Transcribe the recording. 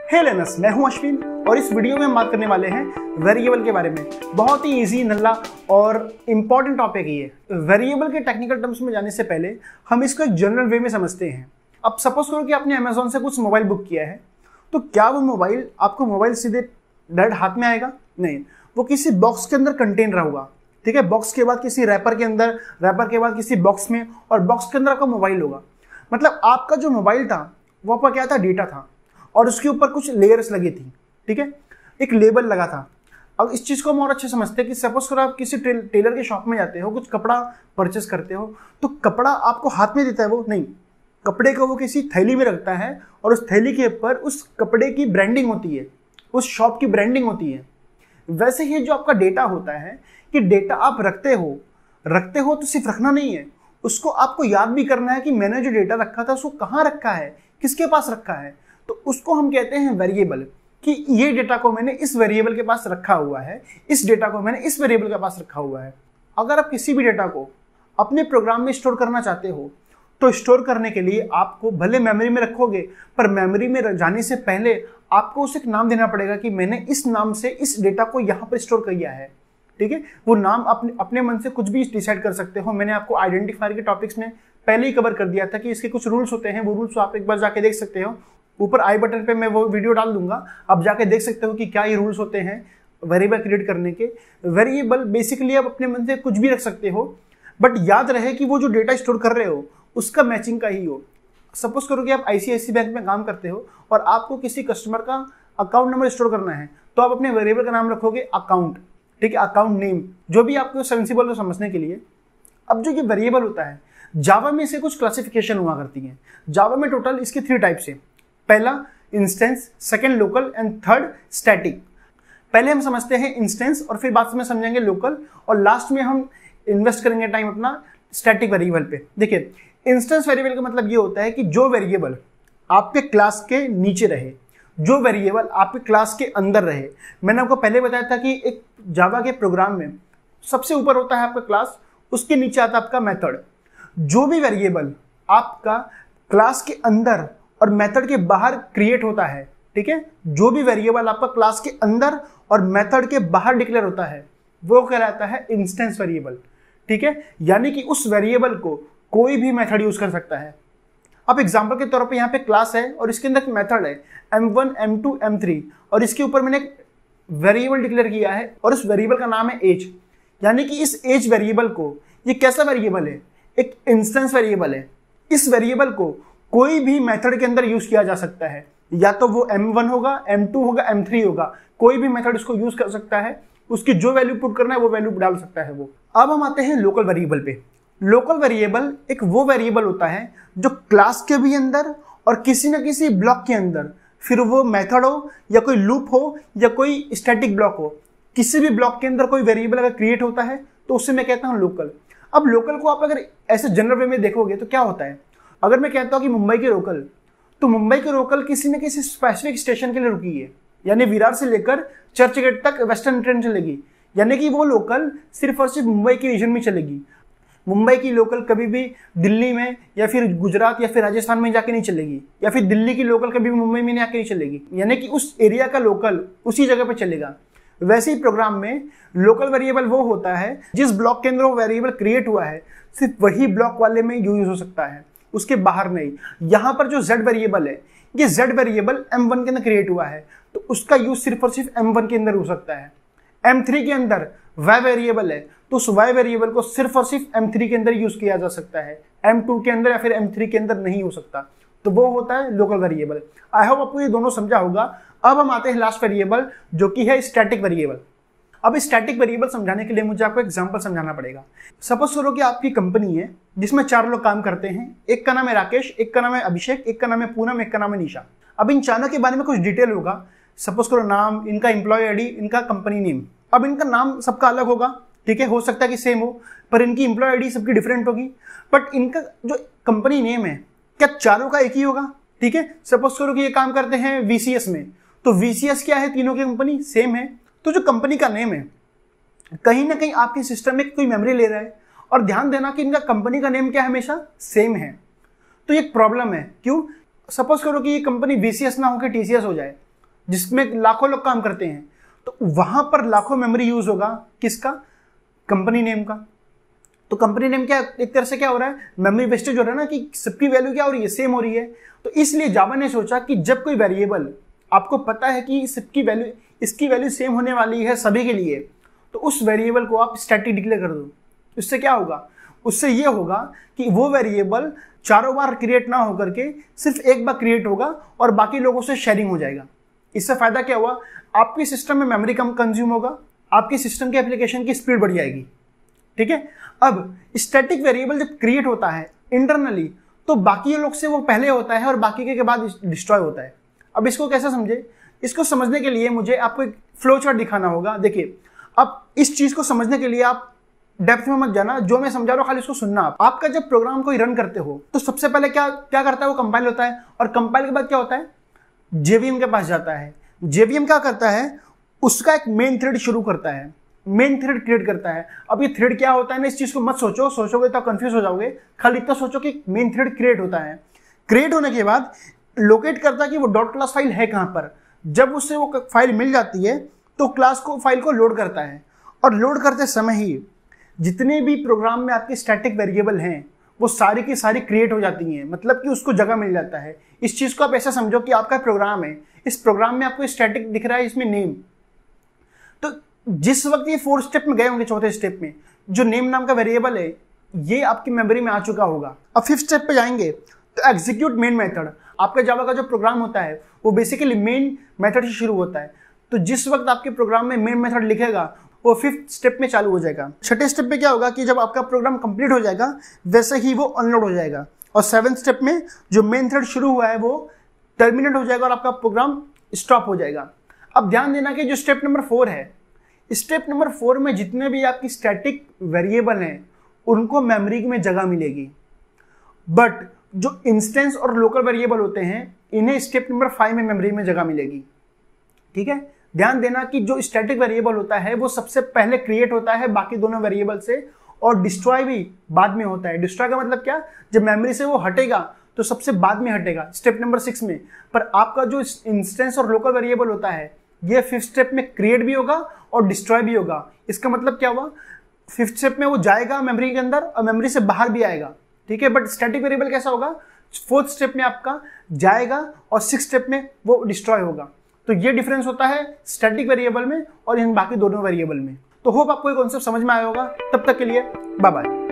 हे learners, मैं हूं अश्विन और इस वीडियो में हम बात करने वाले हैं वेरिएबल के बारे में। बहुत ही इजी, नल्ला और इम्पॉर्टेंट टॉपिक ही है। वेरिएबल के टेक्निकल टर्म्स में जाने से पहले हम इसको एक जनरल वे में समझते हैं। अब सपोज करो कि आपने अमेजोन से कुछ मोबाइल बुक किया है, तो क्या वो मोबाइल आपको मोबाइल सीधे डायरेक्ट हाथ में आएगा? नहीं, वो किसी बॉक्स के अंदर कंटेन रहा होगा। ठीक है, बॉक्स के बाद किसी रैपर के अंदर, रैपर के बाद किसी बॉक्स में, और बॉक्स के अंदर आपका मोबाइल होगा। मतलब आपका जो मोबाइल था वो आपका क्या था? डेटा था, और उसके ऊपर कुछ लेयर्स लगी थी। ठीक है, एक लेबल लगा था। अब इस चीज़ को हम और अच्छे समझते हैं कि सपोज करो आप किसी टेलर के शॉप में जाते हो, कुछ कपड़ा परचेस करते हो, तो कपड़ा आपको हाथ में देता है वो नहीं, कपड़े को वो किसी थैली में रखता है, और उस थैली के ऊपर उस कपड़े की ब्रांडिंग होती है, उस शॉप की ब्रांडिंग होती है। वैसे ही जो आपका डेटा होता है कि डेटा आप रखते हो तो सिर्फ रखना नहीं है, उसको आपको याद भी करना है कि मैंने जो डेटा रखा था उसको कहाँ रखा है, किसके पास रखा है। तो उसको हम कहते हैं वेरिएबल, कि ये डेटा को मैंने इस वेरिएबल के पास रखा हुआ है, इस डेटा को मैंने इस वेरिएबल के पास रखा हुआ है। अगर आप किसी भी डेटा को अपने प्रोग्राम में स्टोर करना चाहते हो, तो स्टोर करने के लिए आपको भले मेमोरी में रखोगे, पर मेमोरी में जाने से पहले आपको उसे एक नाम देना पड़ेगा कि मैंने इस नाम से इस डेटा को यहाँ पर स्टोर किया है। ठीक है, वो नाम अपने मन से कुछ भी डिसाइड कर सकते हो। मैंने आपको आइडेंटिफायर के टॉपिक्स में पहले ही कवर कर दिया था कि इसके कुछ रूल्स होते हैं, वो रूल्स आप एक बार जाके देख सकते हो। ऊपर आई बटन पे मैं वो वीडियो डाल दूंगा, आप जाके देख सकते हो कि क्या ये रूल्स होते हैं वेरिएबल क्रिएट करने के। वेरिएबल बेसिकली आप अपने मन से कुछ भी रख सकते हो, बट याद रहे कि वो जो डेटा स्टोर कर रहे हो उसका मैचिंग का ही हो। सपोज करो कि आप ICICI बैंक में काम करते हो और आपको किसी कस्टमर का अकाउंट नंबर स्टोर करना है, तो आप अपने वेरिएबल का नाम रखोगे अकाउंट। ठीक है, अकाउंट नेम, जो भी आपको सेंसिबल हो समझने के लिए। अब जो ये वेरिएबल होता है, जावा में से कुछ क्लासिफिकेशन हुआ करती है। जावा में टोटल इसके 3 टाइप्स है। पहला instance, second local and third static. पहले हम समझते हैं इंस्टेंस और फिर बाद में समझेंगे लोकल, और लास्ट में हम इन्वेस्ट करेंगे टाइम अपना स्टैटिक वेरिएबल पे। देखिए, इंस्टेंस वेरिएबल का मतलब ये होता है कि जो वेरिएबल आपके क्लास के नीचे रहे, जो वेरिएबल आपके क्लास के अंदर रहे। मैंने आपको पहले बताया था कि एक जावा के प्रोग्राम में सबसे ऊपर होता है आपका क्लास, उसके नीचे आता है आपका मेथड। जो भी वेरिएबल आपका क्लास के अंदर और मेथड के बाहर क्रिएट होता है, ठीक है, जो भी वेरिएबल आपका क्लास के अंदर और मेथड के बाहर डिक्लेयर होता है, वो कहलाता है इंस्टेंस वेरिएबल। ठीक है, यानी कि उस वेरिएबल को कोई भी मेथड यूज कर सकता है। अब एग्जांपल के तौर पे यहाँ पे क्लास है और इसके अंदर मेथड है M1, M2, M3, और इसके ऊपर मैंने एक वेरिएबल डिक्लेयर किया है और उस वेरिएबल का नाम है एज। यानी कि इस एज वेरिएबल को, ये कैसा वेरिएबल है? एक इंस्टेंस वेरिएबल है। इस वेरिएबल को कोई भी मेथड के अंदर यूज किया जा सकता है, या तो वो M1 होगा, M2 होगा, M3 होगा, कोई भी मेथड इसको यूज कर सकता है। उसकी जो वैल्यू पुट करना है वो वैल्यू डाल सकता है वो। अब हम आते हैं लोकल वेरिएबल पे। लोकल वेरिएबल एक वो वेरिएबल होता है जो क्लास के भी अंदर और किसी न किसी ब्लॉक के अंदर, फिर वो मेथड हो या कोई लूप हो या कोई स्टैटिक ब्लॉक हो, किसी भी ब्लॉक के अंदर कोई वेरिएबल अगर क्रिएट होता है तो उससे मैं कहता हूँ लोकल। अब लोकल को आप अगर ऐसे जनरल वे में देखोगे तो क्या होता है? अगर मैं कहता हूँ कि मुंबई के लोकल, तो मुंबई के लोकल किसी न किसी स्पेसिफिक स्टेशन के लिए रुकी है, यानी विरार से लेकर चर्च गेट तक वेस्टर्न ट्रेन चलेगी, यानी कि वो लोकल सिर्फ और सिर्फ मुंबई के रीजन में चलेगी। मुंबई की लोकल कभी भी दिल्ली में या फिर गुजरात या फिर राजस्थान में जाके नहीं चलेगी, या फिर दिल्ली की लोकल कभी भी मुंबई में आके नहीं चलेगी, यानी कि उस एरिया का लोकल उसी जगह पे चलेगा। वैसे ही प्रोग्राम में लोकल वेरिएबल वो होता है जिस ब्लॉक के अंदर वो वेरिएबल क्रिएट हुआ है, सिर्फ वही ब्लॉक वाले में यूज हो सकता है, उसके बाहर नहीं। यहाँ पर जो Z वेरिएबल है, ये Z वेरिएबल M1 के अंदर क्रिएट हुआ है, तो उसका यूज सिर्फ और सिर्फ M1 के अंदर हो सकता है। M3 के अंदर Y वेरिएबल है, तो उस Y वेरिएबल को सिर्फ और सिर्फ M3 के अंदर यूज किया जा सकता है, M2 के अंदर या फिर M3 के अंदर नहीं हो सकता। तो वो होता है लोकल वेरिएबल। आई होप आपको ये दोनों समझा होगा। अब हम आते हैं लास्ट वेरिएबल, जो कि है स्टैटिक वेरिएबल। अब स्टैटिक वेरिएबल समझाने के लिए मुझे आपको एग्जांपल समझाना पड़ेगा। सपोज करो कि आपकी कंपनी है जिसमें 4 लोग काम करते हैं। एक का नाम है राकेश, एक का नाम है अभिषेक, एक का नाम है पूनम, एक का नाम है निशा। अब इन चारों के बारे में कुछ डिटेल होगा। सपोज करो नाम, इनका एम्प्लॉय ID, इनका कंपनी नेम। अब इनका नाम सबका अलग होगा, ठीक है, हो सकता है कि सेम हो, पर इनकी एम्प्लॉय ID सबकी डिफरेंट होगी। बट इनका जो कंपनी नेम है, क्या चारों का एक ही होगा? ठीक है, सपोज करो कि ये काम करते हैं VCS में, तो VCS क्या है? तीनों की कंपनी सेम है। तो जो कंपनी का नेम है, कहीं ना कहीं आपके सिस्टम में कोई मेमोरी ले रहा है, और ध्यान देना कि इनका कंपनी का नेम क्या हमेशा सेम है। तो ये प्रॉब्लम है। क्यों? सपोज करो कि ये कंपनी VCS ना होकर TCS हो जाए, जिसमें लाखों लोग काम करते हैं, तो वहां पर लाखों मेमोरी यूज होगा किसका? कंपनी नेम का। तो कंपनी नेम क्या, एक तरह से क्या हो रहा है, मेमोरी वेस्टेज हो रहा है ना, कि सबकी वैल्यू क्या हो रही है, सेम हो रही है। तो इसलिए जावा ने सोचा कि जब कोई वेरिएबल आपको पता है कि सबकी वैल्यू, इसकी वैल्यू सेम होने वाली है सभी के लिए, तो उस वेरिएबल को आप स्टैटिक डिक्लेयर कर दो। उससे क्या होगा? उससे ये होगा कि वो वेरिएबल चारों बार क्रिएट ना होकर के सिर्फ एक बार क्रिएट होगा और बाकी लोगों से शेयरिंग हो जाएगा। इससे फायदा क्या हुआ? आपके सिस्टम में मेमोरी कम कंज्यूम होगा, आपके सिस्टम के एप्लीकेशन की स्पीड बढ़ जाएगी। ठीक है। अब स्टैटिक वेरिएबल जब क्रिएट होता है इंटरनली, तो बाकी लोग से वो पहले होता है और बाकी के बाद डिस्ट्रॉय होता है। अब इसको कैसे समझे? इसको समझने के लिए मुझे आपको एक फ्लो चार्ट दिखाना होगा। देखिए, अब इस चीज को समझने के लिए आप डेप्थ में मत जाना, जो मैं समझा रहा हूं खाली इसको सुनना। आपका जब प्रोग्राम कोई रन करते हो तो सबसे पहले क्या करता है? वो कंपाइल होता है, और कंपाइल के बाद क्या होता है? जेवीएम के पास जाता है। जेवीएम क्या करता है? उसका एक मेन थ्रेड शुरू करता है, मेन थ्रेड क्रिएट करता है। अब ये थ्रेड क्या होता है ना, इस चीज को मत सोचो, सोचोगे तो कंफ्यूज हो जाओगे। खाली इतना सोचो कि मेन थ्रेड क्रिएट होता है। क्रिएट होने के बाद लोकेट करता है कि वो डॉट क्लास फाइल है कहां पर। जब उससे वो फाइल मिल जाती है तो क्लास को फाइल को लोड करता है, और लोड करते समय ही जितने भी प्रोग्राम में आपके स्टैटिक वेरिएबल हैं वो सारी की सारी क्रिएट हो जाती हैं, मतलब कि उसको जगह मिल जाता है। इस चीज को आप ऐसा समझो कि आपका प्रोग्राम है, इस प्रोग्राम में आपको स्टैटिक दिख रहा है, इसमें नेम। तो जिस वक्त ये 4 स्टेप में गए होंगे, चौथे स्टेप में जो नेम नाम का वेरिएबल है ये आपकी मेमोरी में आ चुका होगा। अब 5th स्टेप पे जाएंगे तो एग्जीक्यूट मेन मेथड। आपका जावा का जो प्रोग्राम होता है वो बेसिकली मेन मेथड से शुरू होता है। तो जिस वक्त आपके प्रोग्राम में मेन मेथड लिखेगा वो 5th स्टेप में चालू हो जाएगा। छठे स्टेप पे क्या होगा कि जब आपका प्रोग्राम कंप्लीट हो जाएगा वैसे ही वो अनलोड हो जाएगा, और 7th स्टेप में जो मेन थ्रेड शुरू हुआ है वो टर्मिनेट हो जाएगा और आपका प्रोग्राम स्टॉप हो जाएगा। अब ध्यान देना कि जो स्टेप नंबर 4 है, स्टेप नंबर 4 में जितने भी आपकी स्टैटिक वेरिएबल हैं उनको मेमोरी में जगह मिलेगी, बट जो इंस्टेंस और लोकल वेरिएबल होते हैं इन्हें स्टेप नंबर 5 में मेमोरी में जगह मिलेगी। ठीक है। ध्यान देना कि जो स्टैटिक वेरिएबल होता है वो सबसे पहले क्रिएट होता है बाकी दोनों वेरिएबल से, और डिस्ट्रॉय भी बाद में होता है। डिस्ट्रॉय का मतलब क्या? जब मेमोरी से वो हटेगा तो सबसे बाद में हटेगा, स्टेप नंबर 6 में। पर आपका जो इंस्टेंस और लोकल वेरिएबल होता है ये 5th स्टेप में क्रिएट भी होगा और डिस्ट्रॉय भी होगा। इसका मतलब क्या हुआ? 5th स्टेप में वो जाएगा मेमोरी के अंदर और मेमोरी से बाहर भी आएगा। ठीक है। बट स्टैटिक वेरिएबल कैसा होगा? 4th स्टेप में आपका जाएगा और 6th स्टेप में वो डिस्ट्रॉय होगा। तो ये डिफरेंस होता है स्टैटिक वेरिएबल में और इन बाकी दोनों वेरिएबल में। तो होप आपको ये कॉन्सेप्ट समझ में आया होगा। तब तक के लिए बाय बाय।